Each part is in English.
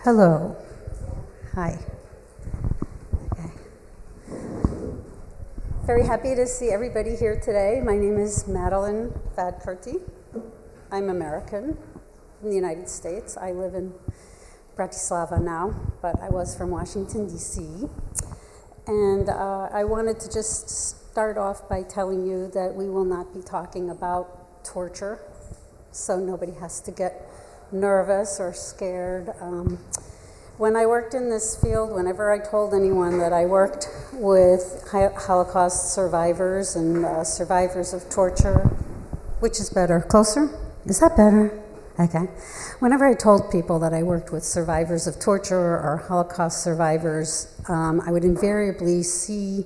Hello. Hi. Okay. Very happy to see everybody here today. My name is Madeline Vadkerty. I'm American from the United States. I live in Bratislava now, but I was from Washington, D.C. And I wanted to just start off by telling you that we will not be talking about torture, so nobody has to get nervous or scared. When I worked in this field, whenever I told anyone that I worked with Holocaust survivors and survivors of torture, which is better? Closer? Is that better? Okay. Whenever I told people that I worked with survivors of torture or Holocaust survivors, I would invariably see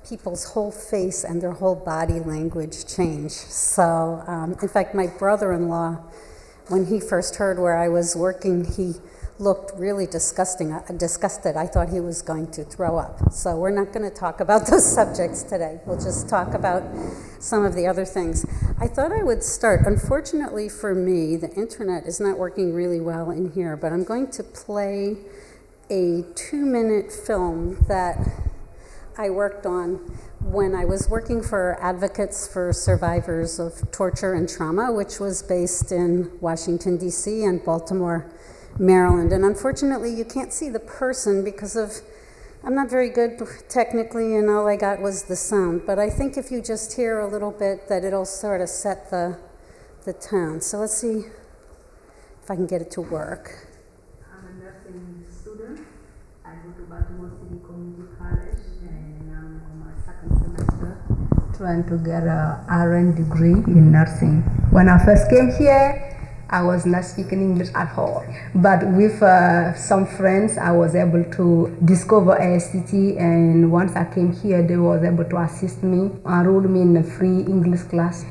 people's whole face and their whole body language change. So, in fact, my brother-in-law, when he first heard where I was working, he looked really disgusted. I thought he was going to throw up. So we're not going to talk about those subjects today. We'll just talk about some of the other things. I thought I would start. Unfortunately for me, the internet is not working really well in here, but I'm going to play a 2-minute film that I worked on when I was working for Advocates for Survivors of Torture and Trauma, which was based in Washington, D.C. and Baltimore, Maryland. And unfortunately, you can't see the person because I'm not very good technically, and all I got was the sound. But I think if you just hear a little bit, that it'll sort of set the tone. So let's see if I can get it to work. I'm a nursing student. I go to Baltimore City Community College, and I'm on my second semester trying to get a RN degree in nursing. When I first came here, I was not speaking English at all. But with some friends, I was able to discover ASCT, and once I came here, they was able to assist me, enroll me in a free English class.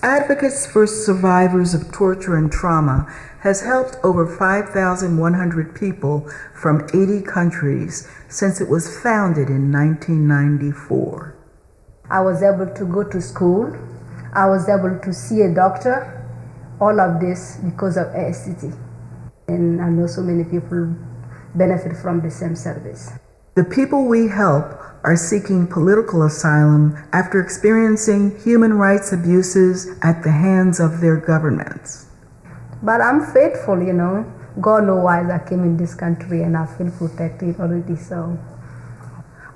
Advocates for Survivors of Torture and Trauma has helped over 5,100 people from 80 countries since it was founded in 1994. I was able to go to school. I was able to see a doctor. All of this because of ASCT. And I know so many people benefit from the same service. The people we help are seeking political asylum after experiencing human rights abuses at the hands of their governments. But I'm faithful, you know. God knows why I came in this country, and I feel protected already, so.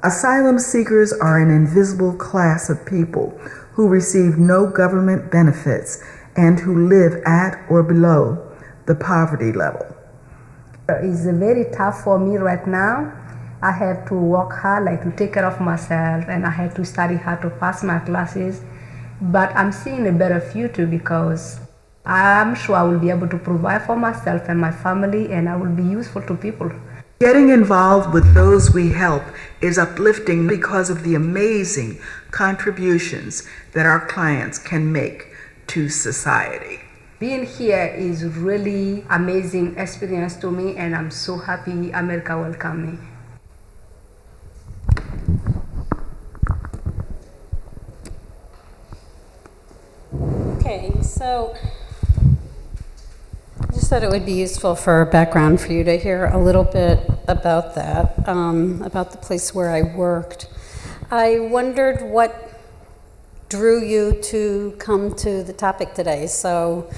Asylum seekers are an invisible class of people who receive no government benefits and who live at or below the poverty level. It's very tough for me right now. I have to work hard, like to take care of myself, and I have to study hard to pass my classes. But I'm seeing a better future because I'm sure I will be able to provide for myself and my family, and I will be useful to people. Getting involved with those we help is uplifting because of the amazing contributions that our clients can make to society. Being here is really amazing experience to me, and I'm so happy America welcomed me. Okay, so I just thought it would be useful for background for you to hear a little bit about that, about the place where I worked. I wondered what drew you to come to the topic today, so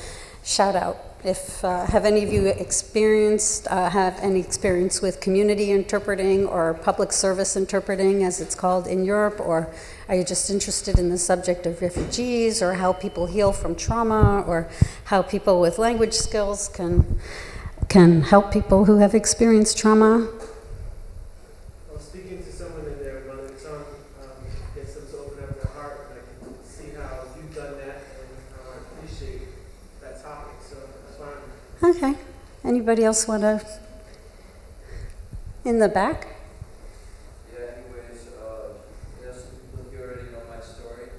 shout out if have any of you have any experience with community interpreting or public service interpreting, as it's called in Europe, or are you just interested in the subject of refugees, or how people heal from trauma, or how people with language skills can help people who have experienced trauma? Okay. Anybody else want to? In the back? Yeah, anyways, some people here already know my story,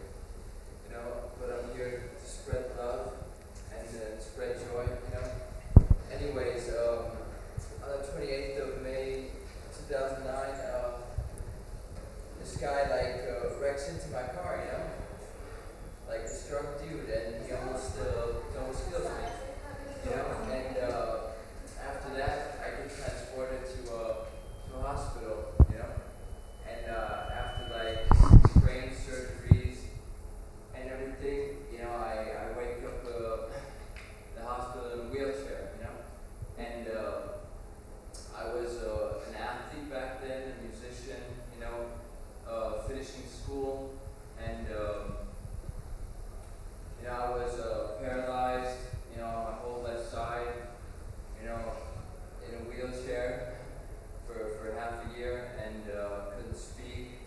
but I'm here to spread love and spread joy, Anyways, on the 28th of May, 2009, this guy, wrecks into my car, Like this drunk dude, and he almost kills me. And after that, I get transferred finishing school, and you know, I was paralyzed, you know, on my whole left side, you know, in a wheelchair for half a year, and couldn't speak.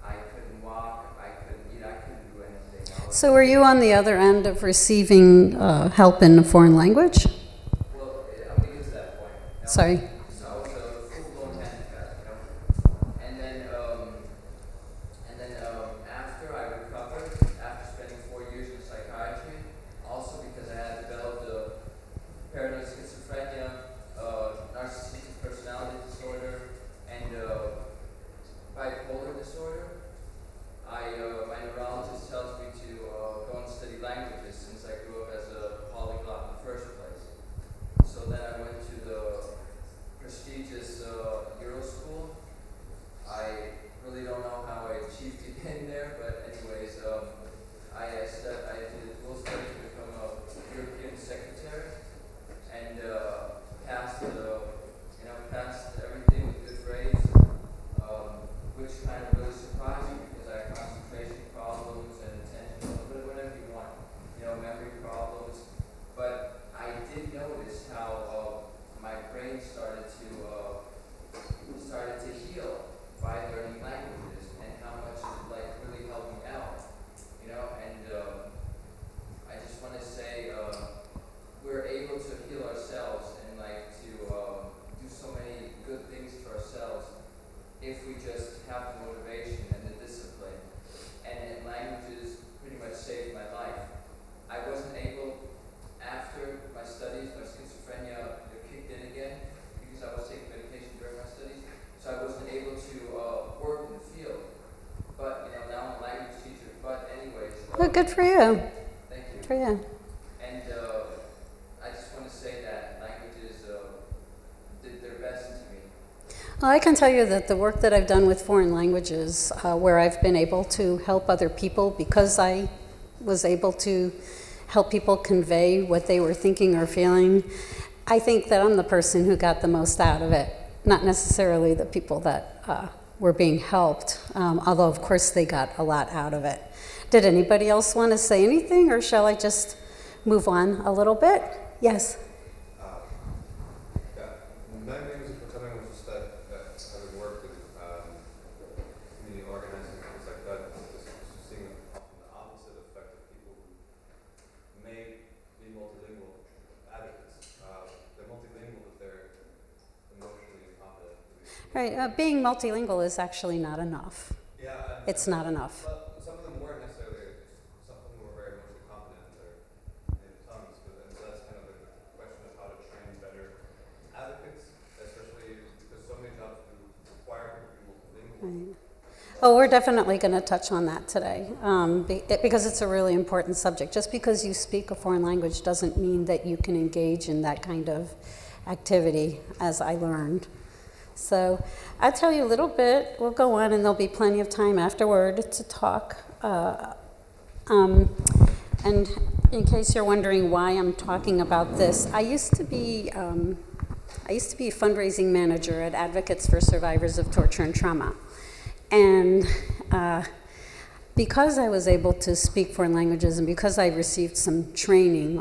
I couldn't walk. I couldn't eat. I couldn't do anything. So were you on the other end of receiving help in a foreign language? Well, I'm getting to that point. You know? Sorry. So I was a full-blown handicap, you know, and then after I recovered, after spending 4 years in psychiatry, also because I had developed a paranoid schizophrenia, narcissistic personality disorder, and bipolar disorder, my neurologist tells me to go and study languages since I grew up as a polyglot in the first place. So then I went to the prestigious Euro school. I really don't know how I achieved to get in there, but anyways, I did a dual study to become a European secretary, and passed everything with good grades, which kind of really surprised me because I had concentration problems and attention, whatever you want, you know, memory problems. But I did notice how my brain started to heal by learning languages, and how much it like really helped me out, you know. And I just want to say we're able to heal ourselves and like to do so many good things to ourselves if we just have the motivation and the discipline. And languages pretty much saved my life. I wasn't able, after my studies, my schizophrenia kicked in again because I was taking medication during my studies, so I wasn't able to work in the field. But you know, now I'm a language teacher. But anyways, Well, good for you. thank you. For you. And I just want to say that languages did their best to me. Well, I can tell you that the work that I've done with foreign languages, where I've been able to help other people because I was able to help people convey what they were thinking or feeling, I think that I'm the person who got the most out of it, not necessarily the people that were being helped, although of course they got a lot out of it. Did anybody else want to say anything, or shall I just move on a little bit? Yes? My name is something was just that having worked with community organizing and things like that, just seeing often the opposite effect of people who may be multilingual advocates. They're multilingual, but they're emotionally incompetent. Right, being multilingual is actually not enough. Yeah, It's not enough. But some of them weren't necessarily. Some of them were very emotionally competent in their native tongues. But and so that's kind of the question of how to train better advocates, especially because so many jobs do require people to be multilingual. Right. Oh, we're definitely going to touch on that today because it's a really important subject. Just because you speak a foreign language doesn't mean that you can engage in that kind of activity, as I learned. So I'll tell you a little bit. We'll go on, and there'll be plenty of time afterward to talk. And in case you're wondering why I'm talking about this, I used to be a fundraising manager at Advocates for Survivors of Torture and Trauma. And because I was able to speak foreign languages, and because I received some training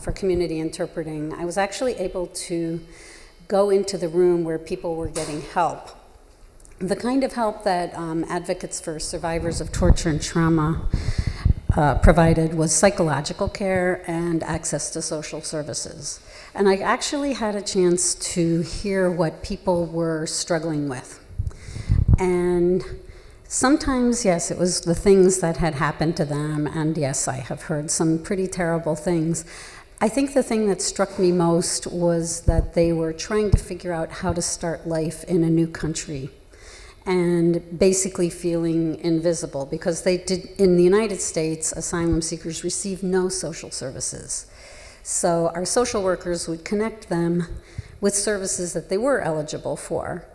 for community interpreting, I was actually able to go into the room where people were getting help. The kind of help that Advocates for Survivors of Torture and Trauma provided was psychological care and access to social services. And I actually had a chance to hear what people were struggling with. And sometimes, yes, it was the things that had happened to them, and yes, I have heard some pretty terrible things. I think the thing that struck me most was that they were trying to figure out how to start life in a new country and basically feeling invisible because they did, in the United States, asylum seekers receive no social services. So our social workers would connect them with services that they were eligible for.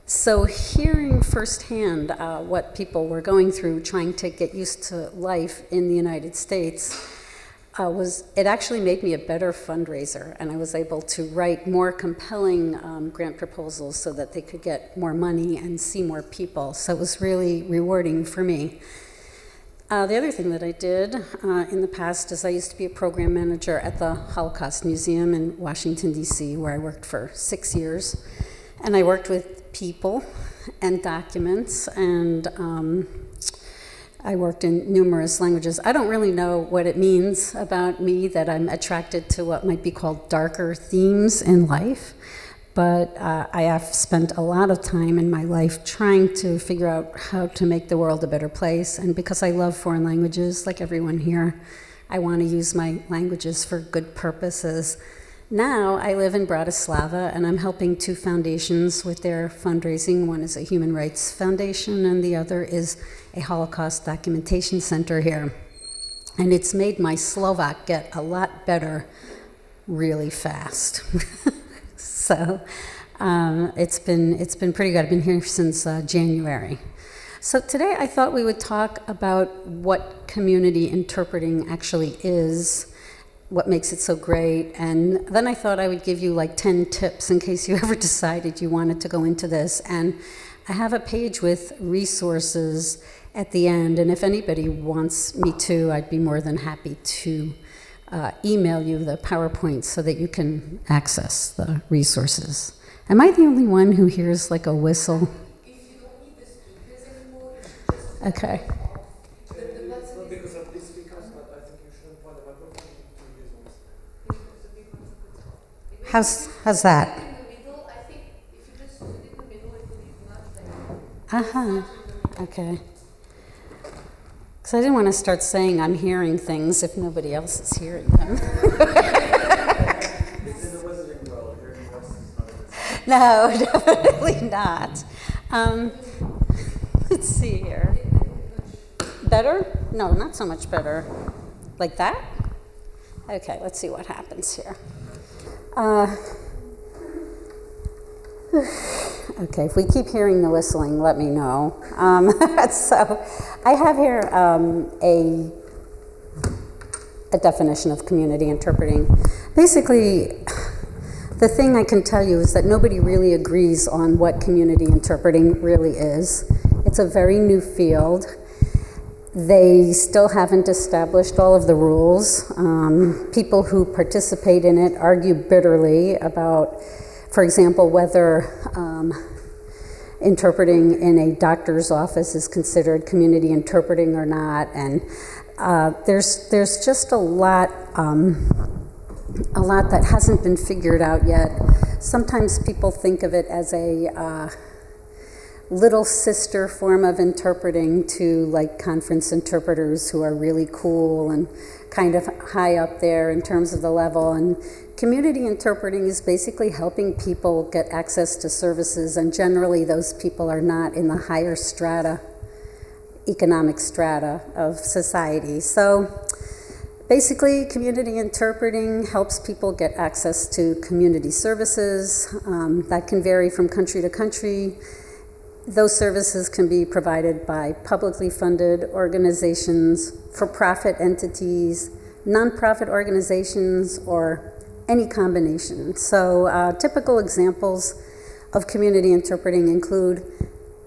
So hearing firsthand what people were going through trying to get used to life in the United States, it actually made me a better fundraiser, and I was able to write more compelling grant proposals so that they could get more money and see more people. So it was really rewarding for me. The other thing that I did in the past is I used to be a program manager at the Holocaust Museum in Washington, D.C., where I worked for 6 years. And I worked with people and documents, and I worked in numerous languages. I don't really know what it means about me that I'm attracted to what might be called darker themes in life, but I have spent a lot of time in my life trying to figure out how to make the world a better place. And because I love foreign languages, like everyone here, I want to use my languages for good purposes. Now I live in Bratislava, and I'm helping 2 foundations with their fundraising. One is a human rights foundation, and the other is a Holocaust documentation center here. And it's made my Slovak get a lot better really fast. So it's been pretty good. I've been here since January. So today I thought we would talk about what community interpreting actually is, what makes it so great, and then I thought I would give you like 10 tips in case you ever decided you wanted to go into this. And I have a page with resources at the end, and if anybody wants me to, I'd be more than happy to email you the PowerPoint so that you can access the resources. Am I the only one who hears like a whistle? If you don't need the speakers anymore, you should just Okay. the button Because of these speakers, but I think you shouldn't point the microphone to these ones. How's that? in the middle. I think if you just sit in the middle, it will be much better. Okay. Because I didn't want to start saying I'm hearing things if nobody else is hearing them. It's in the Wizarding world, hearing voices is not a good No, definitely not. Let's see here. Better? No, not so much better. Like that? Okay, let's see what happens here. Okay, if we keep hearing the whistling, let me know. So I have here a definition of community interpreting. Basically, the thing I can tell you is that nobody really agrees on what community interpreting really is. It's a very new field. They still haven't established all of the rules. People who participate in it argue bitterly about, for example, whether interpreting in a doctor's office is considered community interpreting or not. And there's just a lot that hasn't been figured out yet. Sometimes people think of it as a little sister form of interpreting to like conference interpreters who are really cool and kind of high up there in terms of the level. And community interpreting is basically helping people get access to services, and generally those people are not in the higher strata, economic strata of society. So basically, community interpreting helps people get access to community services. That can vary from country to country. Those services can be provided by publicly funded organizations, for-profit entities, nonprofit organizations, or any combination. So typical examples of community interpreting include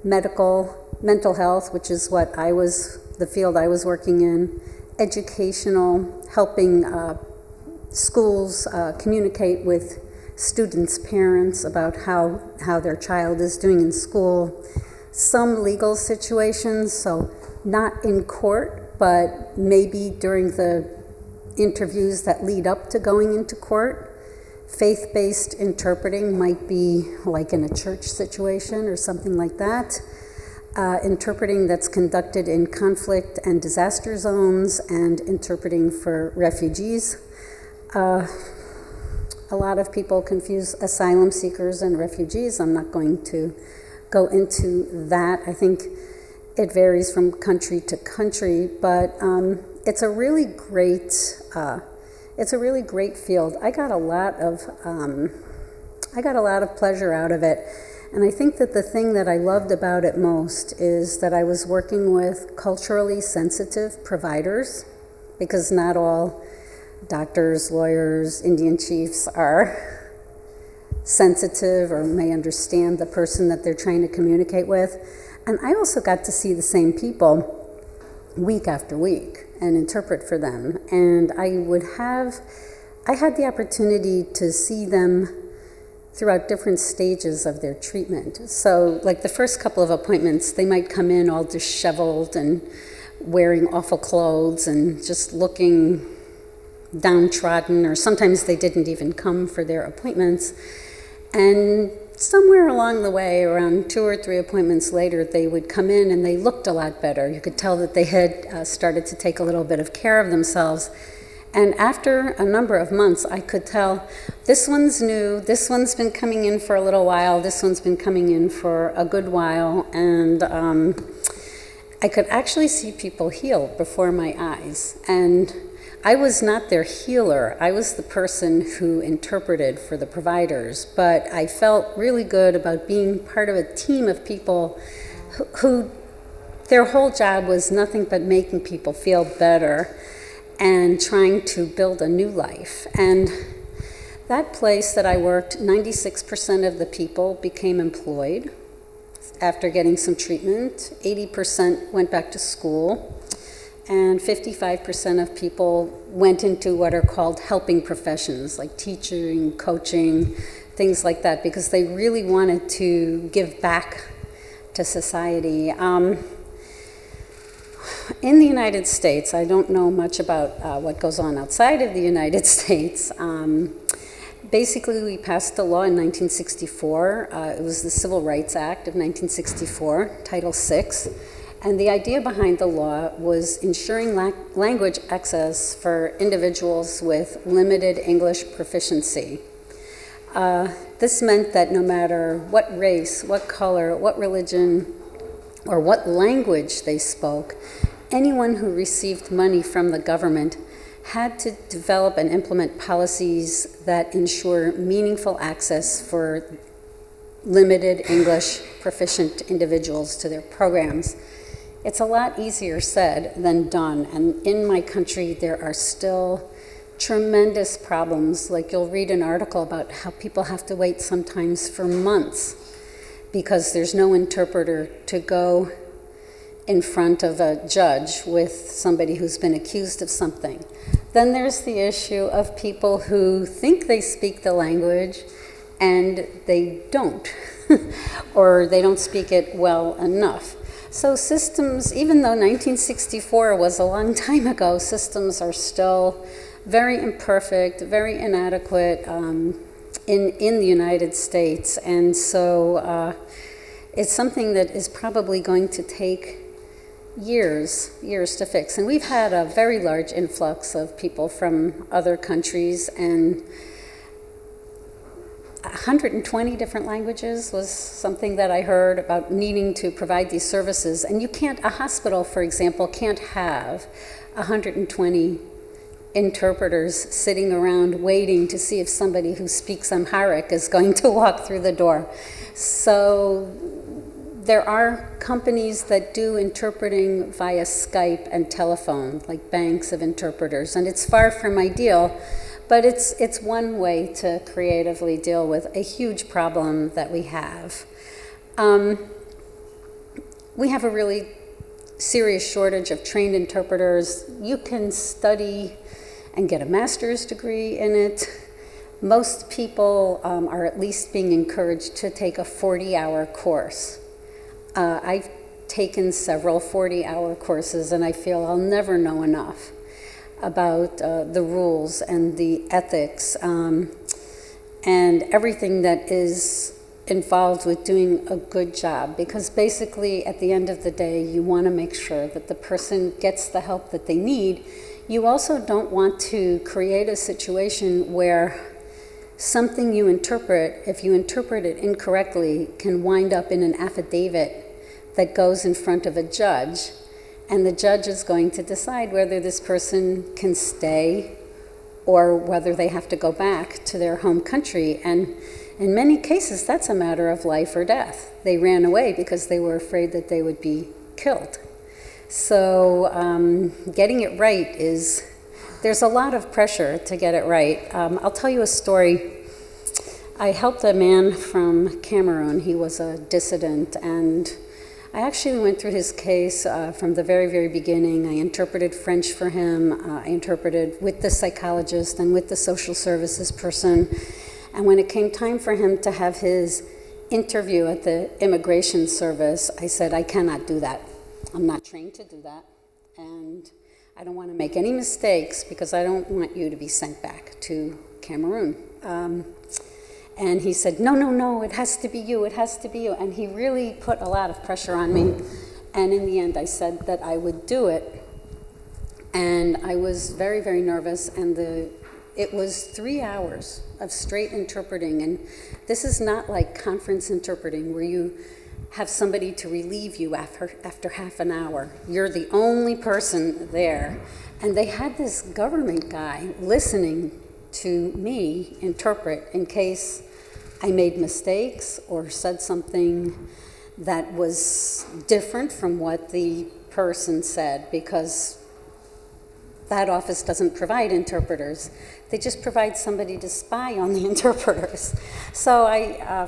mental health, which is the field I was working in, educational, helping schools communicate with students' parents about how their child is doing in school. Some legal situations, so not in court, but maybe during the interviews that lead up to going into court. Faith-based interpreting might be like in a church situation or something like that. Interpreting that's conducted in conflict and disaster zones, and interpreting for refugees. A lot of people confuse asylum seekers and refugees. I'm not going to go into that. I think it varies from country to country, but it's a really great field. I got a lot of pleasure out of it, and I think that the thing that I loved about it most is that I was working with culturally sensitive providers, because not all doctors, lawyers, Indian chiefs are sensitive or may understand the person that they're trying to communicate with. And I also got to see the same people week after week and interpret for them. And I had the opportunity to see them throughout different stages of their treatment. So like the first couple of appointments, they might come in all disheveled and wearing awful clothes and just looking downtrodden, or sometimes they didn't even come for their appointments. And somewhere along the way, around 2 or 3 appointments later, they would come in and they looked a lot better. You could tell that they had started to take a little bit of care of themselves. And after a number of months, I could tell this one's new, this one's been coming in for a little while, this one's been coming in for a good while, and I could actually see people heal before my eyes. And I was not their healer. I was the person who interpreted for the providers, but I felt really good about being part of a team of people who their whole job was nothing but making people feel better and trying to build a new life. And that place that I worked, 96% of the people became employed after getting some treatment, 80% went back to school, and 55% of people went into what are called helping professions, like teaching, coaching, things like that, because they really wanted to give back to society. In the United States, I don't know much about what goes on outside of the United States. Basically, we passed a law in 1964. It was the Civil Rights Act of 1964, Title VI. And the idea behind the law was ensuring language access for individuals with limited English proficiency. This meant that no matter what race, what color, what religion, or what language they spoke, anyone who received money from the government had to develop and implement policies that ensure meaningful access for limited English proficient individuals to their programs. It's a lot easier said than done, and in my country there are still tremendous problems. Like you'll read an article about how people have to wait sometimes for months because there's no interpreter to go in front of a judge with somebody who's been accused of something. Then there's the issue of people who think they speak the language and they don't, or they don't speak it well enough. So systems, even though 1964 was a long time ago, systems are still very imperfect, very inadequate in the United States. And so it's something that is probably going to take years to fix. And we've had a very large influx of people from other countries, and 120 different languages was something that I heard about needing to provide these services. And you can't, a hospital, for example, can't have 120 interpreters sitting around waiting to see if somebody who speaks Amharic is going to walk through the door. So there are companies that do interpreting via Skype and telephone, like banks of interpreters, and it's far from ideal, but it's one way to creatively deal with a huge problem that we have. We have a really serious shortage of trained interpreters. You can study and get a master's degree in it. Most people are at least being encouraged to take a 40-hour course. I've taken several 40-hour courses, and I feel I'll never know enough about the rules and the ethics and everything that is involved with doing a good job. Because basically, at the end of the day, you want to make sure that the person gets the help that they need. You also don't want to create a situation where something you interpret, if you interpret it incorrectly, can wind up in an affidavit that goes in front of a judge, and the judge is going to decide whether this person can stay or whether they have to go back to their home country. And in many cases, that's a matter of life or death. They ran away because they were afraid that they would be killed. So getting it right is there's a lot of pressure to get it right. I'll tell you a story. I helped a man from Cameroon. He was a dissident, and I actually went through his case from the very, very beginning. I interpreted French for him. I interpreted with the psychologist and with the social services person. And when it came time for him to have his interview at the immigration service, I said, I cannot do that. I'm not trained to do that. And I don't want to make any mistakes because I don't want you to be sent back to Cameroon. And he said, no, it has to be you, it has to be you. And he really put a lot of pressure on me. And in the end, I said that I would do it. And I was very, very nervous. And it was 3 hours of straight interpreting. And this is not like conference interpreting where you have somebody to relieve you after half an hour. You're the only person there. And they had this government guy listening to me interpret in case I made mistakes or said something that was different from what the person said, because that office doesn't provide interpreters. They just provide somebody to spy on the interpreters. So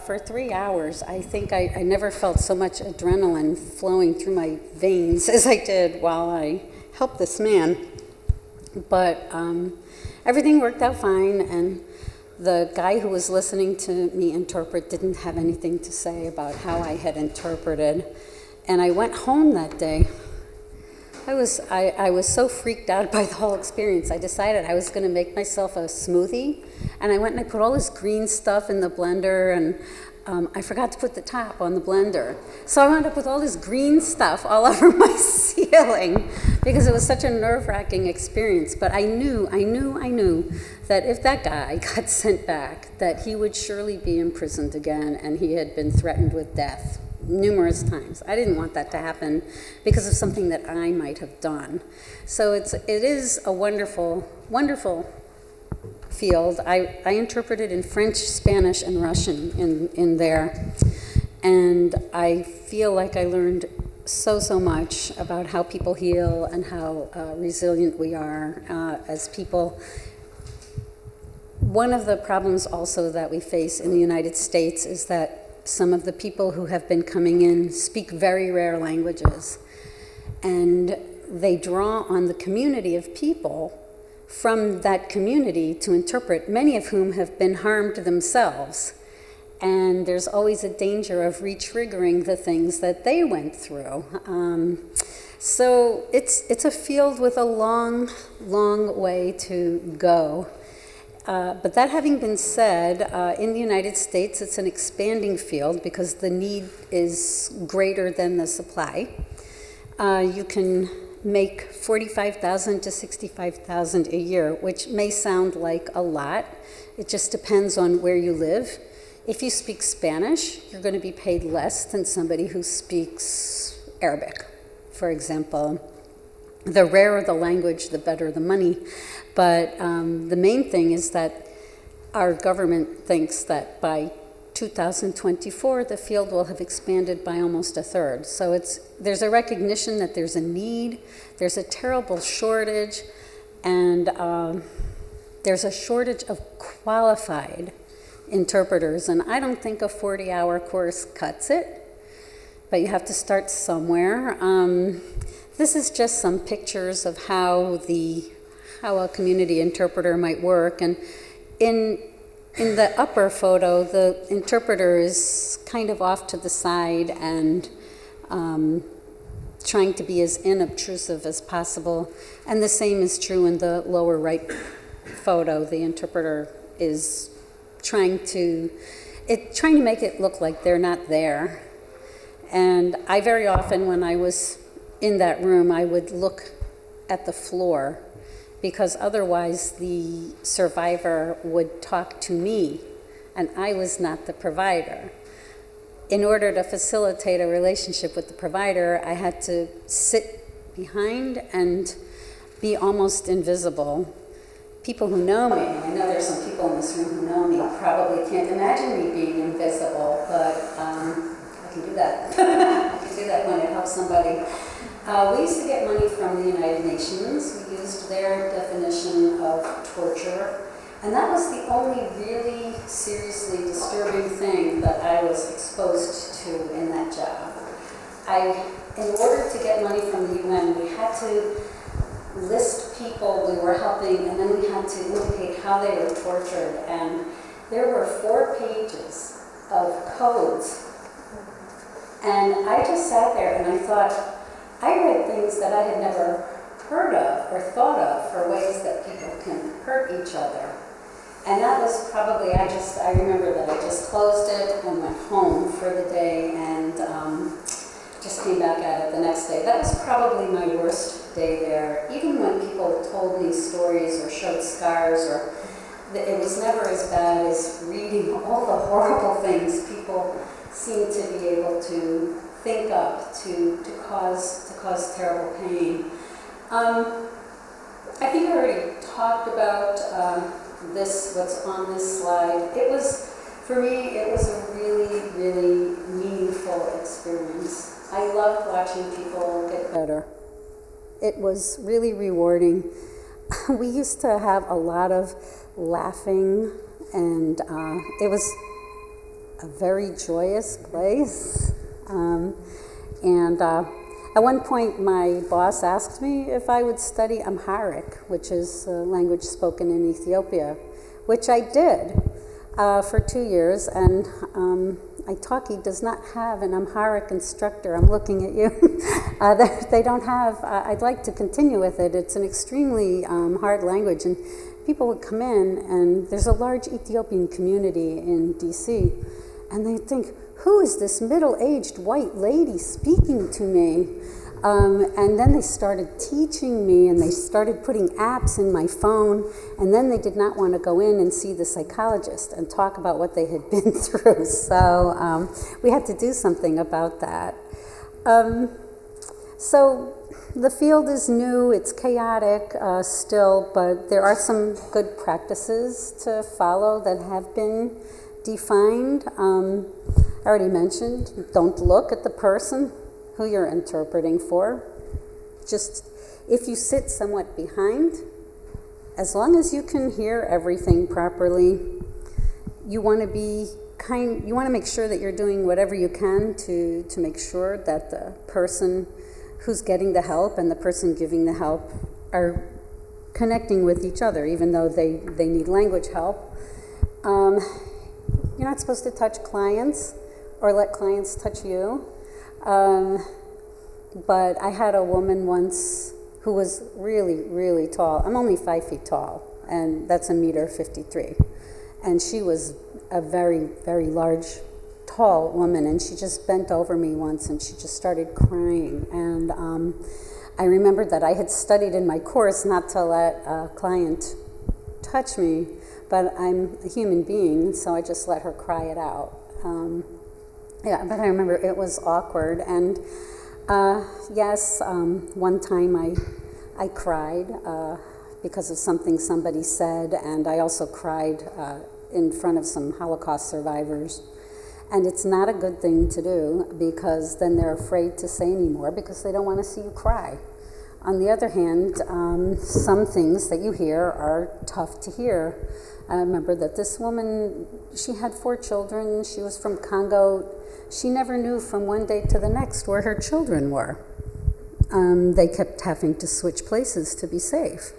for 3 hours, I think I never felt so much adrenaline flowing through my veins as I did while I helped this man. But everything worked out fine, and the guy who was listening to me interpret didn't have anything to say about how I had interpreted. And I went home that day. I was so freaked out by the whole experience. I decided I was going to make myself a smoothie, and I went and I put all this green stuff in the blender, and I forgot to put the top on the blender. So I wound up with all this green stuff all over my ceiling because it was such a nerve-wracking experience. But I knew that if that guy got sent back, that he would surely be imprisoned again, and he had been threatened with death numerous times. I didn't want that to happen because of something that I might have done. So it is a wonderful, wonderful field. I interpreted in French, Spanish, and Russian in there. And I feel like I learned so much about how people heal and how resilient we are as people. One of the problems also that we face in the United States is that some of the people who have been coming in speak very rare languages. And they draw on the community of people from that community to interpret, many of whom have been harmed themselves. And there's always a danger of re-triggering the things that they went through. So it's a field with a long, long way to go. But that having been said, in the United States, it's an expanding field because the need is greater than the supply. You can make $45,000 to $65,000 a year, which may sound like a lot. It just depends on where you live. If you speak Spanish, you're going to be paid less than somebody who speaks Arabic, for example. The rarer the language, the better the money. But the main thing is that our government thinks that by 2024, the field will have expanded by almost a third. So there's a recognition that there's a need, there's a terrible shortage, and there's a shortage of qualified interpreters. And I don't think a 40-hour course cuts it, but you have to start somewhere. This is just some pictures of how a community interpreter might work. And in the upper photo, the interpreter is kind of off to the side and trying to be as inobtrusive as possible. And the same is true in the lower right photo. The interpreter is trying to make it look like they're not there. And I very often, when I was in that room, I would look at the floor, because otherwise the survivor would talk to me, and I was not the provider. In order to facilitate a relationship with the provider, I had to sit behind and be almost invisible. People who know me, I know there's some people in this room who know me, probably can't imagine me being invisible, but I can do that. I can do that when it helps somebody. We used to get money from the United Nations. We used their definition of torture. And that was the only really seriously disturbing thing that I was exposed to in that job. In order to get money from the UN, we had to list people we were helping, and then we had to indicate how they were tortured. And there were 4 pages of codes. And I just sat there and I thought, I read things that I had never heard of or thought of for ways that people can hurt each other. And that was probably, I remember that I just closed it and went home for the day and just came back at it the next day. That was probably my worst day there. Even when people told me stories or showed scars, or it was never as bad as reading all the horrible things people seem to be able to think up to cause terrible pain. I think I already talked about what's on this slide. For me, it was a really, really meaningful experience. I loved watching people get better. It was really rewarding. We used to have a lot of laughing, and it was a very joyous place. At one point, my boss asked me if I would study Amharic, which is a language spoken in Ethiopia, which I did for 2 years. And Italki does not have an Amharic instructor. I'm looking at you. They don't have. I'd like to continue with it. It's an extremely hard language, and people would come in, and there's a large Ethiopian community in DC, and they think, who is this middle-aged white lady speaking to me? And then they started teaching me, and they started putting apps in my phone, and then they did not want to go in and see the psychologist and talk about what they had been through. So we had to do something about that. So the field is new, it's chaotic still, but there are some good practices to follow that have been defined. I already mentioned, don't look at the person who you're interpreting for. Just, if you sit somewhat behind, as long as you can hear everything properly, you want to make sure that you're doing whatever you can to make sure that the person who's getting the help and the person giving the help are connecting with each other, even though they need language help. You're not supposed to touch clients or let clients touch you. But I had a woman once who was really, really tall. I'm only 5 feet tall, and that's 1.53 meters. And she was a very, very large, tall woman, and she just bent over me once, and she just started crying. And I remembered that I had studied in my course not to let a client touch me, but I'm a human being, so I just let her cry it out. But I remember it was awkward, and yes, one time I cried because of something somebody said, and I also cried in front of some Holocaust survivors. And it's not a good thing to do, because then they're afraid to say anymore because they don't want to see you cry. On the other hand, some things that you hear are tough to hear. I remember that this woman, she had 4 children, she was from Congo. She never knew from one day to the next where her children were. They kept having to switch places to be safe.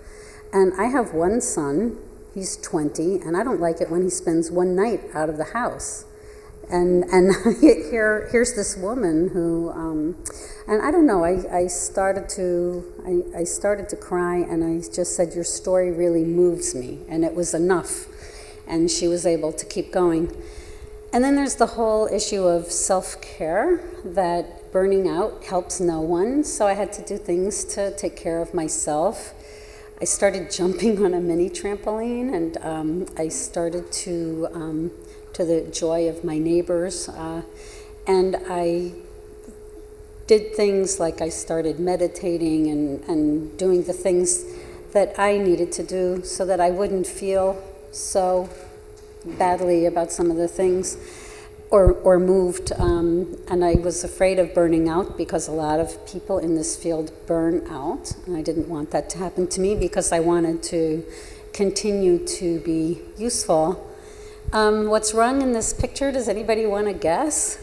And I have one son, he's 20, and I don't like it when he spends one night out of the house. And here's this woman who, and I don't know, I started to cry, and I just said, your story really moves me, and it was enough. And she was able to keep going. And then there's the whole issue of self-care, that burning out helps no one, so I had to do things to take care of myself. I started jumping on a mini trampoline, and I started to the joy of my neighbors, and I did things like I started meditating and doing the things that I needed to do so that I wouldn't feel so badly about some of the things. or moved, and I was afraid of burning out because a lot of people in this field burn out, and I didn't want that to happen to me because I wanted to continue to be useful. What's wrong in this picture? Does anybody want to guess?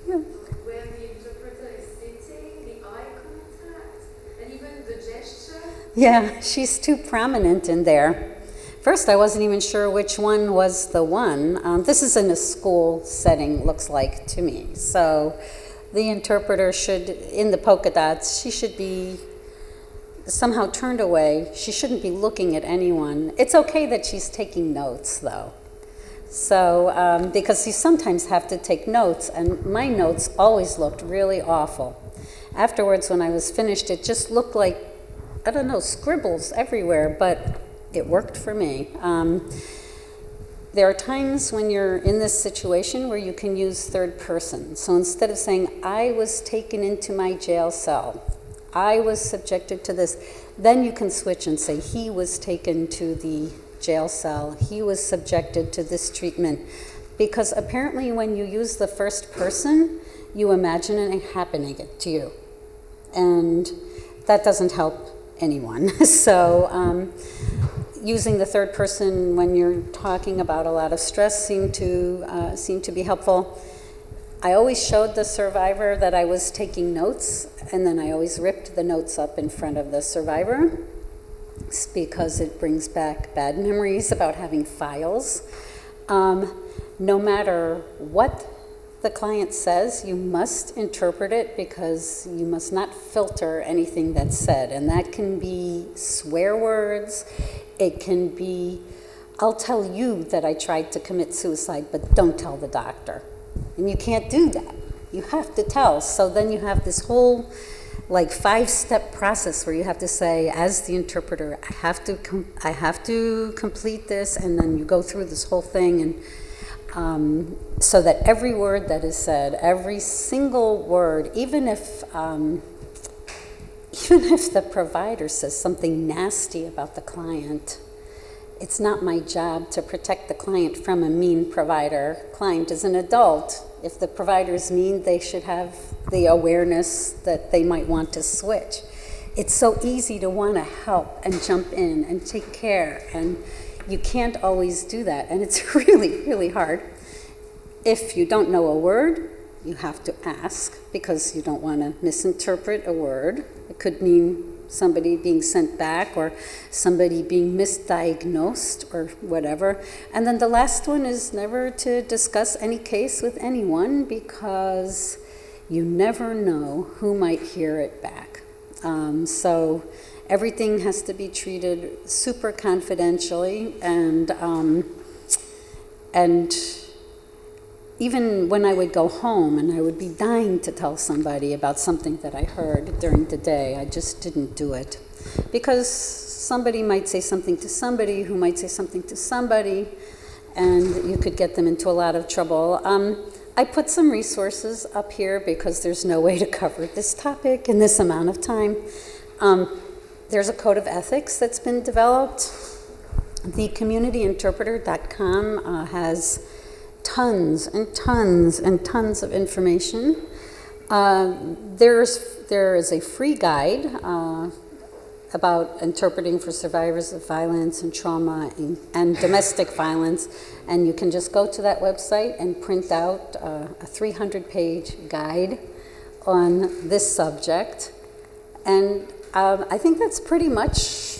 Yeah. Where the interpreter is sitting, the eye contact, and even the gesture. Yeah, she's too prominent in there. First, I wasn't even sure which one was the one. This is in a school setting, looks like to me. So the interpreter should, in the polka dots, she should be somehow turned away. She shouldn't be looking at anyone. It's okay that she's taking notes, though. So, because you sometimes have to take notes, and my notes always looked really awful. Afterwards, when I was finished, it just looked like, I don't know, scribbles everywhere, but it worked for me. There are times when you're in this situation where you can use third person. So instead of saying, I was taken into my jail cell, I was subjected to this, then you can switch and say, he was taken to the jail cell, he was subjected to this treatment. Because apparently when you use the first person, you imagine it happening to you. And that doesn't help anyone. So using the third person when you're talking about a lot of stress seemed to be helpful. I always showed the survivor that I was taking notes, and then I always ripped the notes up in front of the survivor. It's because it brings back bad memories about having files. No matter what the client says, you must interpret it because you must not filter anything that's said. And that can be swear words. It can be, I'll tell you that I tried to commit suicide, but don't tell the doctor. And you can't do that. You have to tell. So then you have this whole like 5-step process where you have to say, as the interpreter, I have to complete this, and then you go through this whole thing, and so that every word that is said, every single word, even if the provider says something nasty about the client, it's not my job to protect the client from a mean provider. Client is an adult. If the provider is mean, they should have the awareness that they might want to switch. It's so easy to want to help and jump in and take care, and you can't always do that, and it's really, really hard. If you don't know a word, you have to ask because you don't want to misinterpret a word. It could mean somebody being sent back or somebody being misdiagnosed or whatever. And then the last one is never to discuss any case with anyone because you never know who might hear it back. So everything has to be treated super confidentially, and even when I would go home and I would be dying to tell somebody about something that I heard during the day, I just didn't do it. Because somebody might say something to somebody who might say something to somebody, and you could get them into a lot of trouble. I put some resources up here because there's no way to cover this topic in this amount of time. There's a code of ethics that's been developed. The communityinterpreter.com has tons and tons and tons of information. There is a free guide about interpreting for survivors of violence and trauma and domestic violence, and you can just go to that website and print out a 300-page guide on this subject. And I think that's pretty much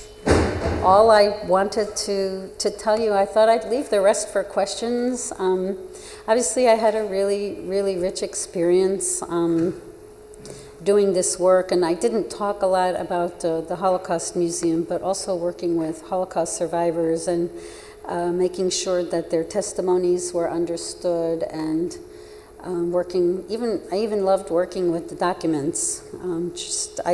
all I wanted to tell you. I thought I'd leave the rest for questions. Obviously, I had a really, really rich experience doing this work, and I didn't talk a lot about the Holocaust Museum, but also working with Holocaust survivors and making sure that their testimonies were understood, and I even loved working with the documents. I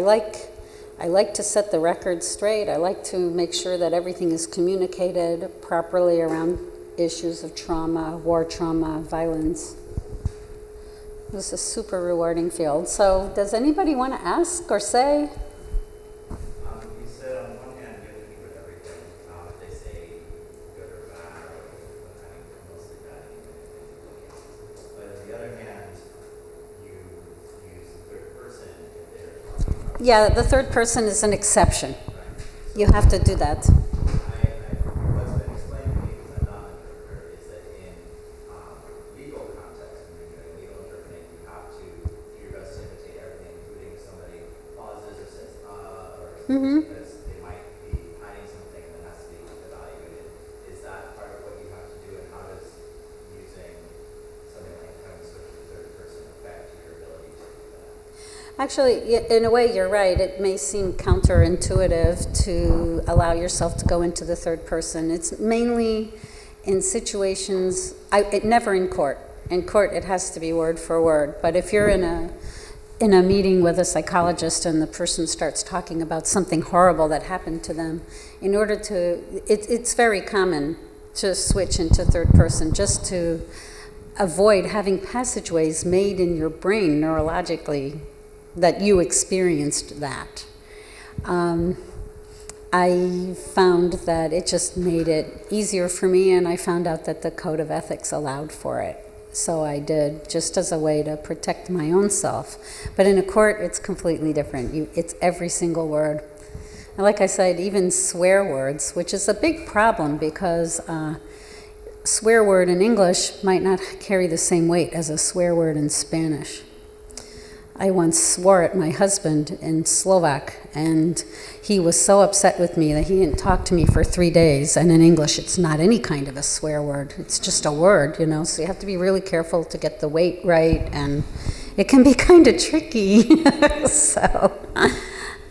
like to set the record straight. I like to make sure that everything is communicated properly around issues of trauma, war trauma, violence. It was a super rewarding field. So does anybody want to ask or say? You said on one hand you have to be with everything. If they say good or bad, or mostly bad, you have to look into Yeah, the third person is an exception. You have to do that. What's been explained to me, because I'm not an interpreter, is that in legal context, when you're doing legal interpreting, you have to do your best to imitate everything, including if somebody pauses or says, or because they might be hiding something that has to be evaluated. Is that part of what you have to do, and how does using something like having to switch to the third person affect your ability to do that? Actually, in a way, you're right. It may seem counterintuitive to allow yourself to go into the third person. It's mainly in situations, never in court. In court, it has to be word for word. But if you're in a meeting with a psychologist and the person starts talking about something horrible that happened to them, in order to, it's very common to switch into third person just to avoid having passageways made in your brain neurologically that you experienced that. I found that it just made it easier for me, and I found out that the code of ethics allowed for it. So I did, just as a way to protect my own self. But in a court, it's completely different. It's every single word. And like I said, even swear words, which is a big problem because swear word in English might not carry the same weight as a swear word in Spanish. I once swore at my husband in Slovak, and he was so upset with me that he didn't talk to me for 3 days. And in English, it's not any kind of a swear word. It's just a word, you know, so you have to be really careful to get the weight right, and it can be kind of tricky.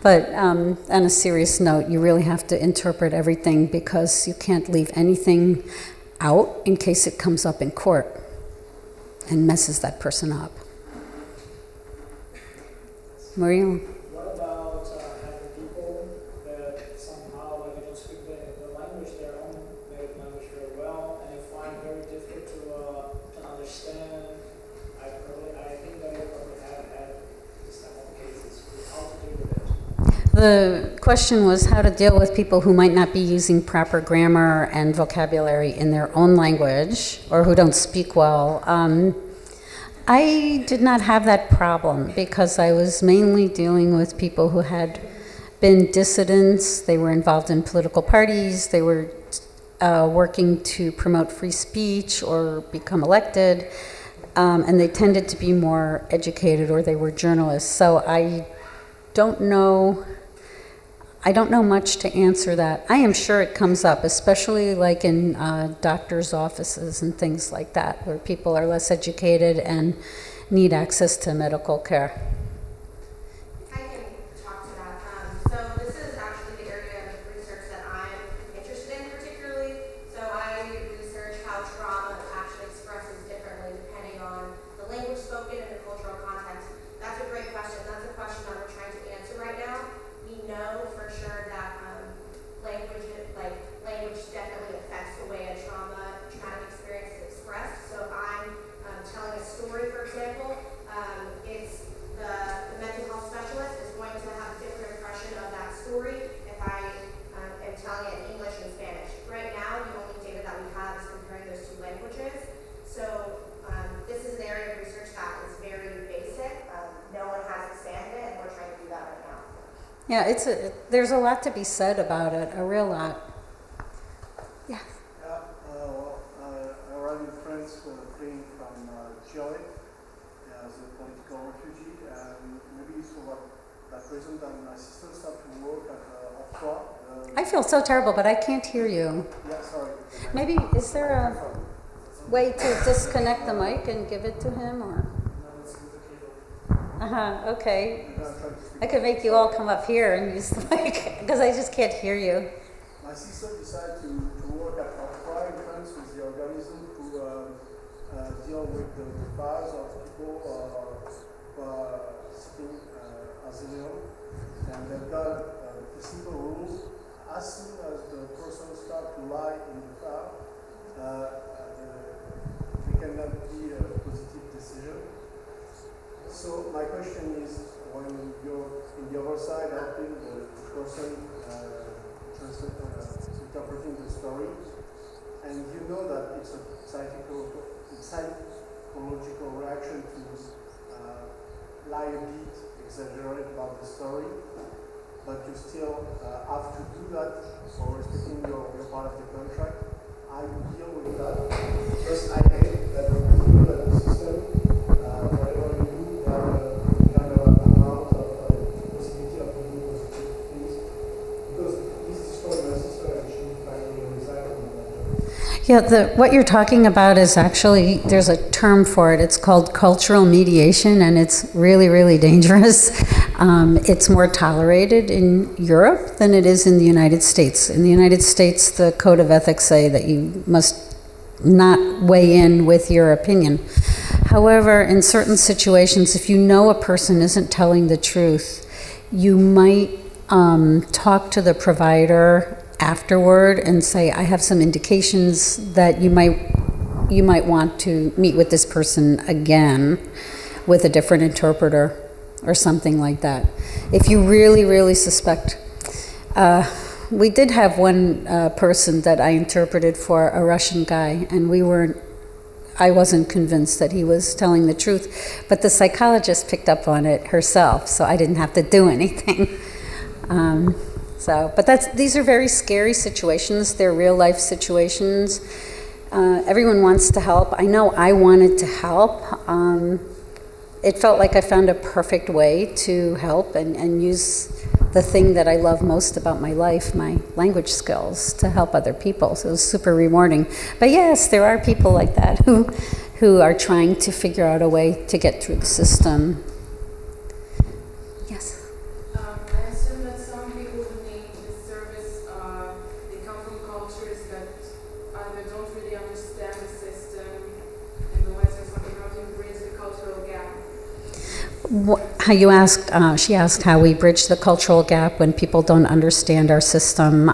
But on a serious note, you really have to interpret everything because you can't leave anything out in case it comes up in court and messes that person up. Maria? What about having people that somehow like, they don't speak the language, their own native language very well, and you find very difficult to understand? I think that you probably have had this type of cases. How to deal with it? The question was how to deal with people who might not be using proper grammar and vocabulary in their own language or who don't speak well. I did not have that problem because I was mainly dealing with people who had been dissidents. They were involved in political parties. They were working to promote free speech or become elected. And they tended to be more educated, or they were journalists. So I don't know much to answer that. I am sure it comes up, especially like in doctors' offices and things like that, where people are less educated and need access to medical care. I can talk to that. So this is actually the area of research that I'm interested in particularly. So I research how trauma actually expresses differently depending on the language spoken and the cultural context. That's a great question. That's a question that we're trying to answer right now. We know for sure that language definitely affects the way a traumatic experience is expressed. So I'm telling a story, for example. It's the mental health specialist is going to have a different impression of that story if I am telling it in English and Spanish. Right now, the only data that we have is comparing those two languages. So this is an area of research that is very basic. No one has expanded it, and we're trying to do that right now. Yeah, there's a lot to be said about it, a real lot. Yeah. I arrived in France fleeing from Chile as a political refugee, and maybe so that reason that my sister started to work at Oxford. I feel so terrible, but I can't hear you. Yeah, sorry. Maybe, is there a way to disconnect the mic and give it to him, or? Okay. I could make you all come up here and use the mic, because I just can't hear you. My sister decided to work at Oxford in France with the organism to deal with the files of people who are seeking asylum. And they've got a simple rule: as soon as the person starts to lie in the file, it cannot be a positive decision. So my question is, when you're in the other side helping the person interpreting the story, and you know that it's a psychological reaction to lie a bit exaggerate about the story, but you still have to do that for respecting your part of the contract. I deal with that. First, I hate that when you look at the system, whatever you do, you have a kind of amount of possibility of doing positive things. Because this destroyed my sister and she finally resigned from that job. Yeah, what you're talking about is actually, there's a term for it. It's called cultural mediation, and it's really, really dangerous. It's more tolerated in Europe than it is in the United States. In the United States, the code of ethics say that you must not weigh in with your opinion. However, in certain situations, if you know a person isn't telling the truth, you might talk to the provider afterward and say, I have some indications that you might want to meet with this person again with a different interpreter or something like that. If you really, really suspect. We did have one person that I interpreted for, a Russian guy, and I wasn't convinced that he was telling the truth, but the psychologist picked up on it herself, so I didn't have to do anything. But these are very scary situations. They're real life situations. Everyone wants to help. I know I wanted to help. It felt like I found a perfect way to help and use the thing that I love most about my life, my language skills, to help other people. So it was super rewarding. But yes, there are people like that who are trying to figure out a way to get through the system. Yes? I assume that some people who need this service, they come from cultures that either don't really understand the system in the West or something. How do you bridge the cultural gap? How you asked, she asked how we bridge the cultural gap when people don't understand our system.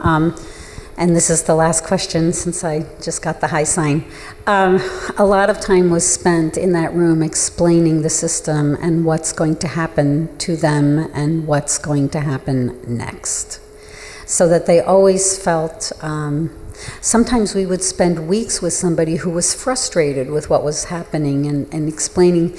And this is the last question since I just got the high sign. A lot of time was spent in that room explaining the system and what's going to happen to them and what's going to happen next. So that they always felt, sometimes we would spend weeks with somebody who was frustrated with what was happening and explaining,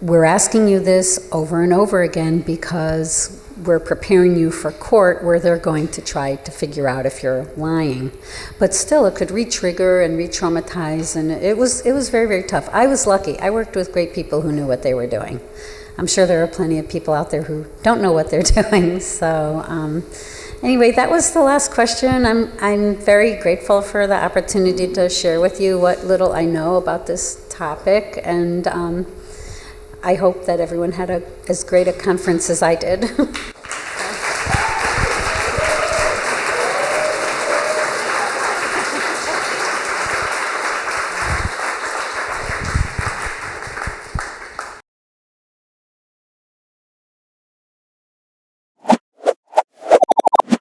we're asking you this over and over again because we're preparing you for court where they're going to try to figure out if you're lying. But still, it could re-trigger and re-traumatize, and it was very, very tough. I was lucky. I worked with great people who knew what they were doing. I'm sure there are plenty of people out there who don't know what they're doing. So anyway, that was the last question. I'm very grateful for the opportunity to share with you what little I know about this topic, and I hope that everyone had as great a conference as I did.